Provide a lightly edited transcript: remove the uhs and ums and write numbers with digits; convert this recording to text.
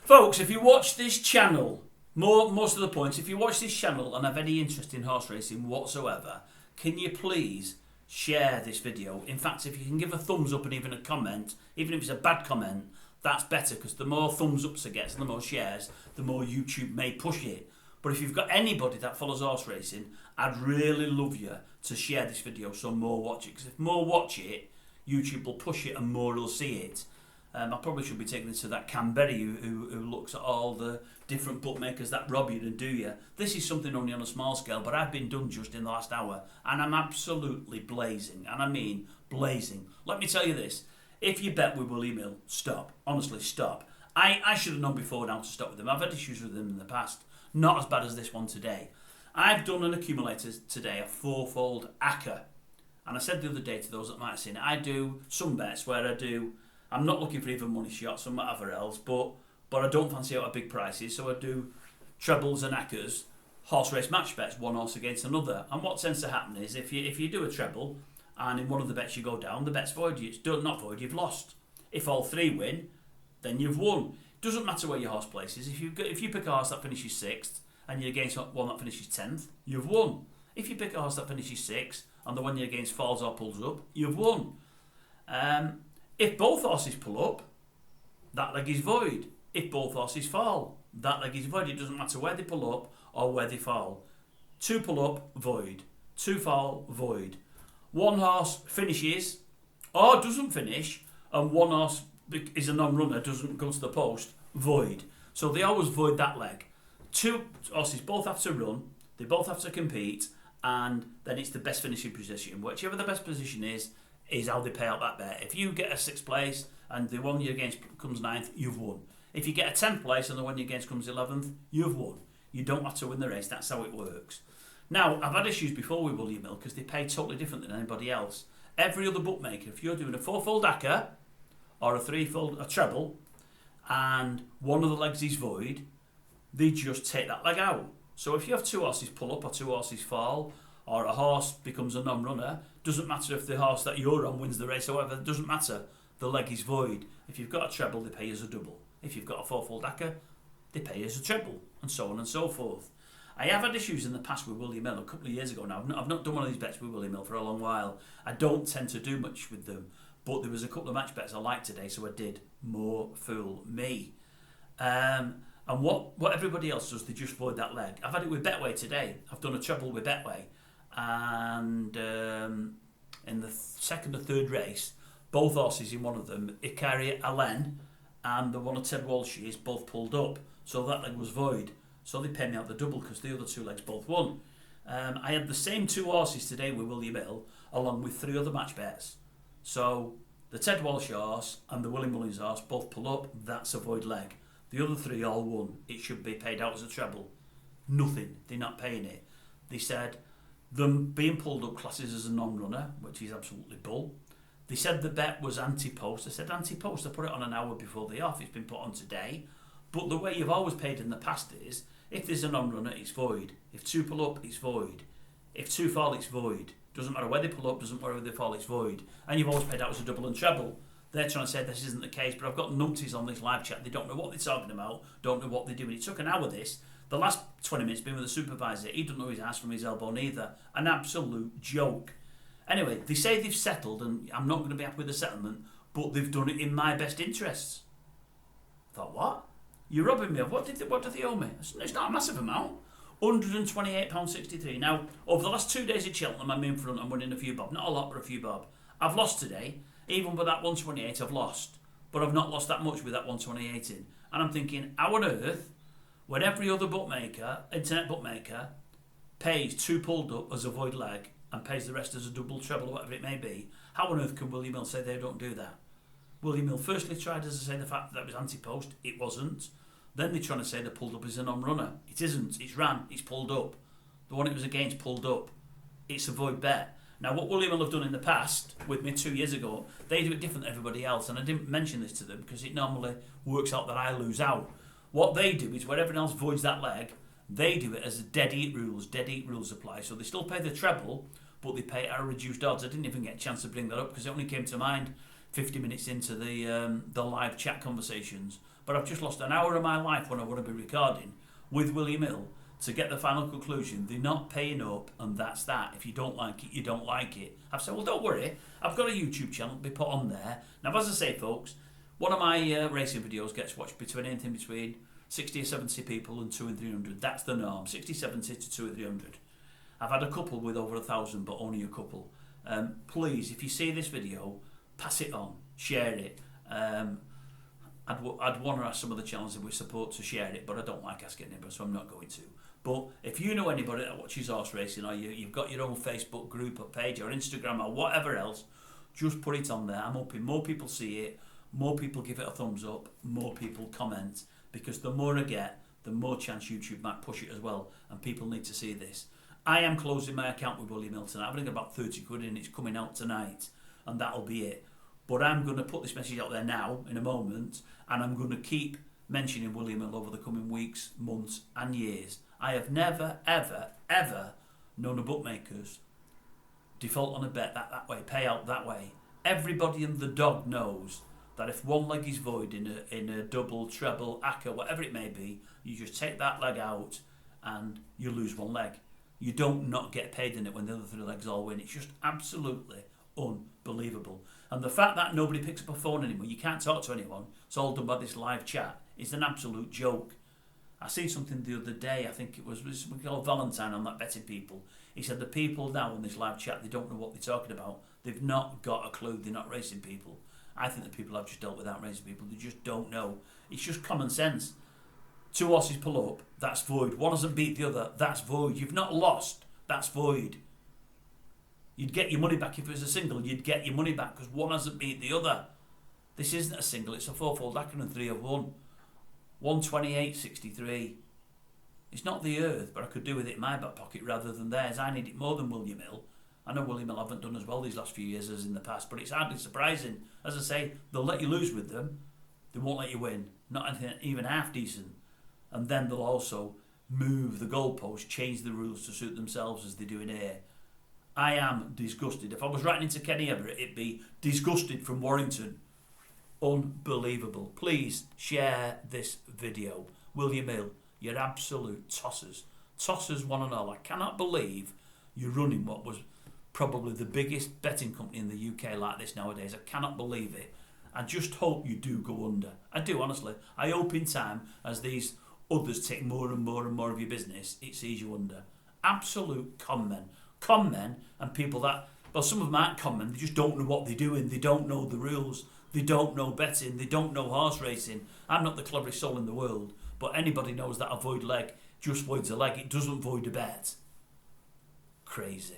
Folks, if you watch this channel, most of the points, if you watch this channel and have any interest in horse racing whatsoever, can you please share this video? In fact, if you can give a thumbs up and even a comment, even if it's a bad comment, that's better, because the more thumbs ups it gets and the more shares, the more YouTube may push it. But if you've got anybody that follows horse racing, I'd really love you to share this video so more watch it, because if more watch it, YouTube will push it and more will see it. I probably should be taking this to that Canberry who looks at all the different bookmakers that rob you and do you. This is something only on a small scale, but I've been done just in the last hour, and I'm absolutely blazing, and I mean blazing. Let me tell you this, if you bet with Willie Mill, stop. Honestly, stop. I should have known before now to stop with them. I've had issues with them in the past, not as bad as this one today. I've done an accumulator today, a fourfold ACCA, and I said the other day to those that might have seen it, I do some bets where I'm not looking for even money shots and whatever else, but I don't fancy out at big prices, so I do trebles and ACCAs, horse race match bets, one horse against another. And what tends to happen is if you do a treble and in one of the bets you go down, the bet's void. It's done, not void, you've lost. If all three win, then you've won. Doesn't matter where your horse places. If you pick a horse that finishes 6th and you're against one that finishes 10th, you've won. If you pick a horse that finishes 6th and the one you're against falls or pulls up, you've won. If both horses pull up, that leg is void. If both horses fall, that leg is void. It doesn't matter where they pull up or where they fall. 2 pull up, void. 2 fall, void. 1 horse finishes or doesn't finish, and 1 horse is a non-runner, doesn't go to the post, void. So they always void that leg. 2 horses both have to run, they both have to compete, and then it's the best finishing position. Whichever the best position is how they pay out that bet. If you get a 6th place and the one you're against comes 9th, you've won. If you get a 10th place and the one you're against comes 11th, you've won. You don't have to win the race, that's how it works. Now, I've had issues before with Willie Mill because they pay totally different than anybody else. Every other bookmaker, if you're doing a 4-fold ACCA or a 3-fold, a treble, and one of the legs is void, they just take that leg out. So if you have 2 horses pull up or 2 horses fall, or a horse becomes a non-runner, doesn't matter if the horse that you're on wins the race, however, it doesn't matter, the leg is void. If you've got a treble, they pay as a double. If you've got a 4-fold ACCA, they pay as a treble, and so on and so forth. I have had issues in the past with Willie Mill, a couple of years ago now. I've not done one of these bets with Willie Mill for a long while. I don't tend to do much with them, but there was a couple of match bets I liked today, so I did. More fool me. And what everybody else does, they just void that leg. I've had it with Betway today. I've done a treble with Betway. And in the second or third race, both horses in one of them, Ikari Allen and the one of Ted Walsh's, both pulled up, so that leg was void. So they paid me out the double because the other 2 legs both won. I had the same 2 horses today with Willie Mill, along with 3 other match bets. So the Ted Walsh horse and the Willie Mullins horse both pull up, that's a void leg. The other 3 all won. It should be paid out as a treble. Nothing, they're not paying it. They said them being pulled up classes as a non-runner, which is absolutely bull. They said the bet was anti-post. I said anti-post, I put it on an hour before the off. It's been put on today. But the way you've always paid in the past is, if there's a non-runner, it's void. If 2 pull up, it's void. If 2 fall, it's void. Doesn't matter where they pull up, doesn't matter where they fall, it's void. And you've always paid out as a double and treble. They're trying to say this isn't the case, but I've got numpties on this live chat. They don't know what they're talking about, don't know what they're doing. It took an hour this. The last 20 minutes been with the supervisor. He doesn't know his ass from his elbow neither. An absolute joke. Anyway, they say they've settled, and I'm not going to be happy with the settlement, but they've done it in my best interests. I thought, what? You're robbing me of what do they owe me? It's not a massive amount. £128.63. Now, over the last 2 days at Cheltenham, I'm in front, I'm winning a few bob. Not a lot, but a few bob. I've lost today. Even with that 128, I've lost. But I've not lost that much with that 128 in. And I'm thinking, how on earth, when every other bookmaker, internet bookmaker, pays 2 pulled up as a void leg and pays the rest as a double, treble, or whatever it may be, how on earth can Willie Mill say they don't do that? Willie Mill firstly tried, as I say, the fact that was anti-post. It wasn't. Then they're trying to say the pulled up is a non-runner. It isn't. It's ran. It's pulled up. The one it was against pulled up. It's a void bet. Now, what Willie Mill have done in the past with me 2 years ago, they do it different than everybody else, and I didn't mention this to them because it normally works out that I lose out. What they do is where everyone else voids that leg, they do it as dead eat rules apply. So they still pay the treble, but they pay at a reduced odds. I didn't even get a chance to bring that up because it only came to mind 50 minutes into the live chat conversations. but I've just lost an hour of my life when I would have been recording with William Hill to get the final conclusion. They're not paying up, and that's that. If you don't like it, you don't like it. I've said, well, don't worry. I've got a YouTube channel to be put on there. Now, as I say, folks, one of my racing videos gets watched between anything between 60 or 70 people and 200 and 300. That's the norm, 60, 70 to 200 or 300. I've had a couple with over 1,000, but only a couple. Please, if you see this video, pass it on, share it. I'd want to ask some of the channels that we support to share it, but I don't like asking anybody, so I'm not going to. But if you know anybody that watches horse racing, or you've got your own Facebook group or page or Instagram or whatever else, just put it on there. I'm hoping more people see it, more people give it a thumbs up, more people comment, because the more I get, the more chance YouTube might push it as well, and people need to see this. I am closing my account with William Hill tonight. I've only got about 30 quid in, it's coming out tonight, and that'll be it. But I'm going to put this message out there now, in a moment, and I'm going to keep mentioning William Hill over the coming weeks, months and years. I have never, ever, ever known a bookmakers default on a bet that way, pay out that way. Everybody and the dog knows that if one leg is void in a double, treble, acca, whatever it may be, you just take that leg out and you lose one leg. You don't not get paid in it when the other three legs all win. It's just absolutely unbelievable. And the fact that nobody picks up a phone anymore, you can't talk to anyone, it's all done by this live chat, is an absolute joke. I seen something the other day, I think it was something called Valentine on that betting people. He said the people now on this live chat, they don't know what they're talking about. They've not got a clue, they're not racing people. I think the people I've just dealt with aren't racing people, they just don't know. It's just common sense. Two horses pull up, that's void. One hasn't beat the other, that's void. You've not lost, that's void. You'd get your money back if it was a single. You'd get your money back because one hasn't beat the other. This isn't a single, it's a fourfold acca and 3 of 1. 128.63. It's not the earth, but I could do with it in my back pocket rather than theirs. I need it more than William Hill. I know William Hill haven't done as well these last few years as in the past, but it's hardly surprising. As I say, they'll let you lose with them. They won't let you win. Not anything even half decent. And then they'll also move the goalposts, change the rules to suit themselves as they do in here. I am disgusted. If I was writing into Kenny Everett, it'd be disgusted from Warrington. Unbelievable. Please share this video. William Hill, you're absolute tossers. Tossers one and all. I cannot believe you're running what was probably the biggest betting company in the UK like this nowadays. I cannot believe it. I just hope you do go under. I do, honestly. I hope in time, as these others take more and more and more of your business, it sees you under. Absolute con men. Con men and people that, well, some of them aren't con men, they just don't know what they're doing, they don't know the rules, they don't know betting, they don't know horse racing. I'm not the cleverest soul in the world, but anybody knows that a void leg just voids a leg, it doesn't void a bet. Crazy.